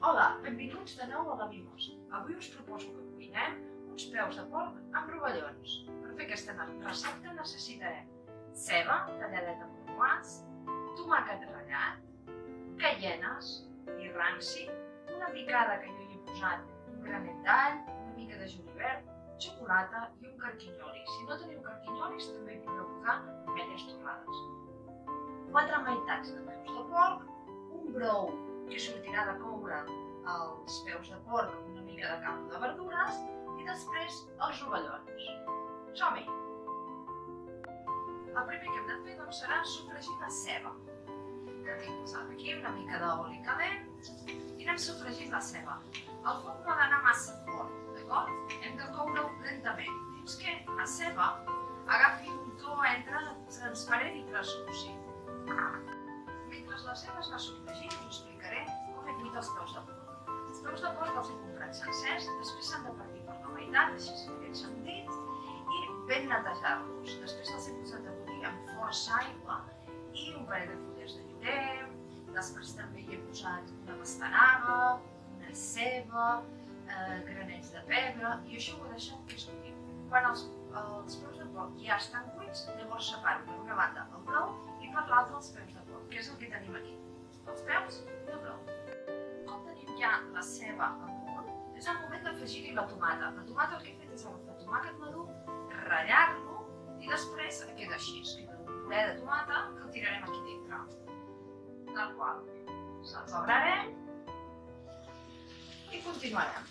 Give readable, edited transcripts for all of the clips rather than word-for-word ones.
Hola, benvinguts de nou a la Mimosa. Avui us proposo que cuinem uns peus de porc amb rovellons. Per fer aquesta recepta necessitarem ceba talladeta amb cromoats, tomàquet ratllat, caienes, vi ranci, una picada que jo hi he posat un granet d'all, una mica de julivert, xocolata i un carquinyoli. Si no teniu carquinyolis també hi podeu posar ametlles torrades. 4 meitats de peus de porc, un brou que sortirà de coure els peus de porc amb una mica de caldo de verdures i després els rovellons. Som-hi! El primer que hem de fer serà sofregir la ceba. Que tinc posat aquí una mica d'oli calent i anem sofregint la ceba. El foc no ha d'anar massa fort, d'acord? Hem de coure-ho lentament fins que la ceba agafi un to entre transparent i translúcid. Mentre la ceba es va sofregint us explicaré com he cuit els peus de porc. Els peus de porc els he comprat sencers, després s'han de partir per la meitat, així s'han ben sentits, i ben netejar-los. Després els he posat a bullir amb força aigua i un parell de fulles de llorer, després també hi he posat una pastanaga, una ceba, granets de pebre, i això ho he deixat que es cuit. Quan els peus de porc ja estan cuits, llavors separo per una banda el brou i per l'altra els peus de porc, que és el que tenim aquí, els peus i el brou. Com tenim ja la ceba a punt, és el moment d'afegir-hi la tomata. La tomata el que he fet és agafar tomàquet madur, ratllar-lo i després queda així, queda un puré de tomata que el tirarem aquí dintre. Tal qual. Se'ls obrarem i continuarem.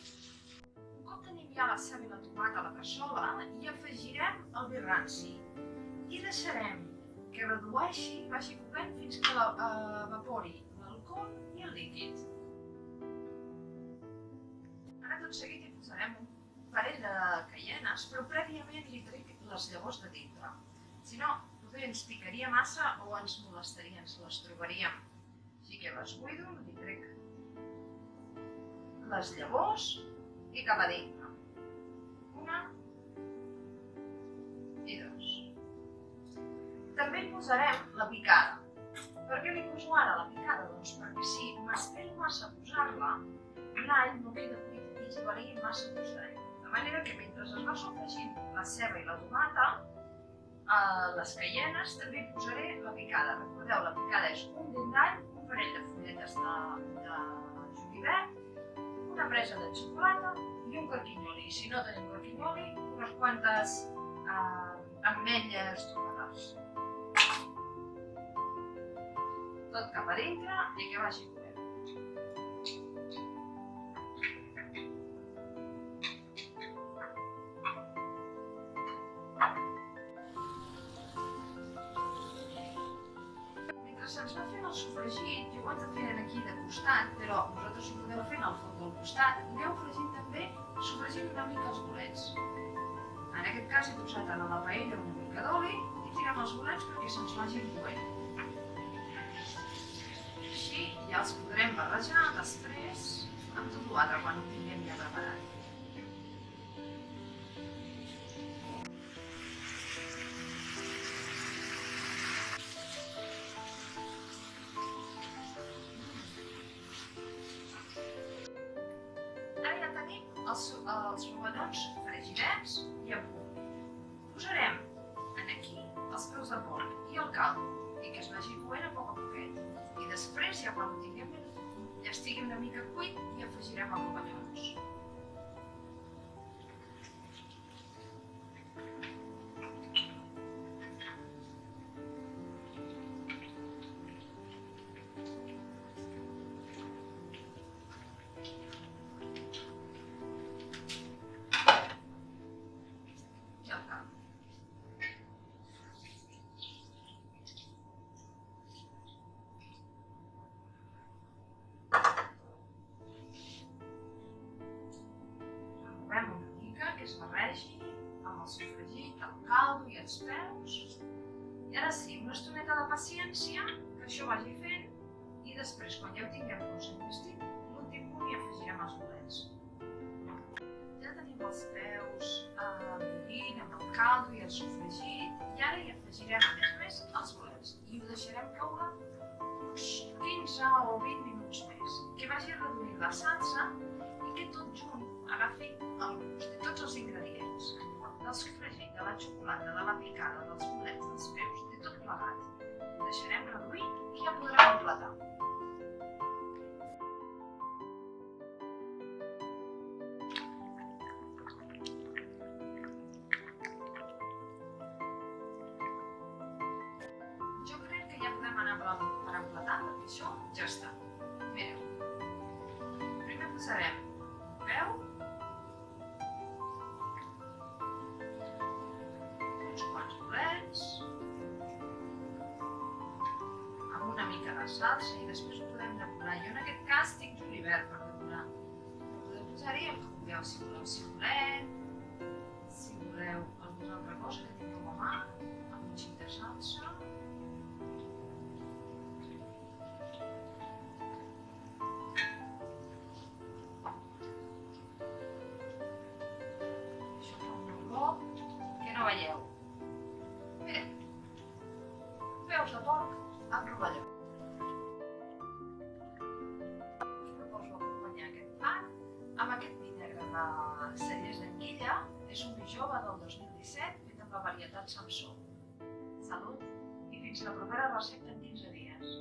Un cop tenim ja la ceba i la tomata a la cassola, hi afegirem el vi ranci i deixarem que redueixi, vagi coent fins que evapori l'alcohol i el líquid. Ara tot seguit hi posarem un parell de caienes, però prèviament li trec les llavors de dintre. Si no, potser ens picaria massa o ens molestaria, ens les trobaríem. Així que les buido, li trec les llavors i cap a dintre. Una i dos. També hi posarem la picada. Per què li poso ara la picada? Doncs perquè si m'espero massa a posar-la, l'all no queda cuit i jugaria massa gust. De manera que mentre es va sofregint la ceba i la tomata, les caienes també hi posaré la picada. Recordeu, la picada és un dent d'all, un parell de fulletes de julivert, una presa de xocolata i un carquinyoli. I si no tenim carquinyoli, unes quantes ametlles torrades. Tot cap a dintre i que vagi coent. Mentre se'ns va fent el sofregit, jo ho vaig fent aquí de costat, però vosaltres ho podeu fer al fons del costat, aneu fregint també, sofregint una mica els bolets. En aquest cas he posat a la paella una mica d'oli i tirem els bolets perquè se'ns vagin coent. Així ja els podrem barrejar després amb tot l'altre quan ho tinguem ja preparat. Ara ja tenim els rovellons fregidets i a punt. Posarem aquí els peus de porc i el caldo i que es vagi coent a poc a poquet. I després, ja quan ho tinguem ja estigui una mica cuit, hi afegirem els rovellons. I el caldo. Removem una mica, que es barregi amb el sofregit, el caldo i els peus. I ara sí, una estoneta de paciència, que això vagi fent, i després, quan ja ho tinguem força investit, l'últim punt hi afegirem els bolets. Ja tenim els peus bullint amb el caldo i el sofregit, i ara hi afegirem, a més, els bolets. I ho deixarem caure uns 15 o 20 minuts més, que vagi reduint la salsa i que tot junt agafi el gust de tots els ingredients, del sofregit, de la xocolata, de la picada, dels bolets, dels peus, de tot plegat. Ho deixarem reduir i ja podrem emplatar. Jo crec que ja podem anar per emplatar, perquè això ja està. Mireu. Primer posarem un peu, uns quants bolets, amb una mica de salsa i després ho podem decorar. Jo en aquest cas tinc julivert per decorar. Podeu posar-hi el que vulgueu, si voleu cibulet, si voleu alguna altra cosa que tingueu a mà, amb un xic de salsa. Que no veieu. Mireu, peus de porc amb rovelló. Us proposo acompanyar aquest plat amb aquest vi negre de Cellers d'Anguilla. És un vi jove del 2017 fet amb la varietat Samsó. Salut i fins la propera recepta en 15 dies.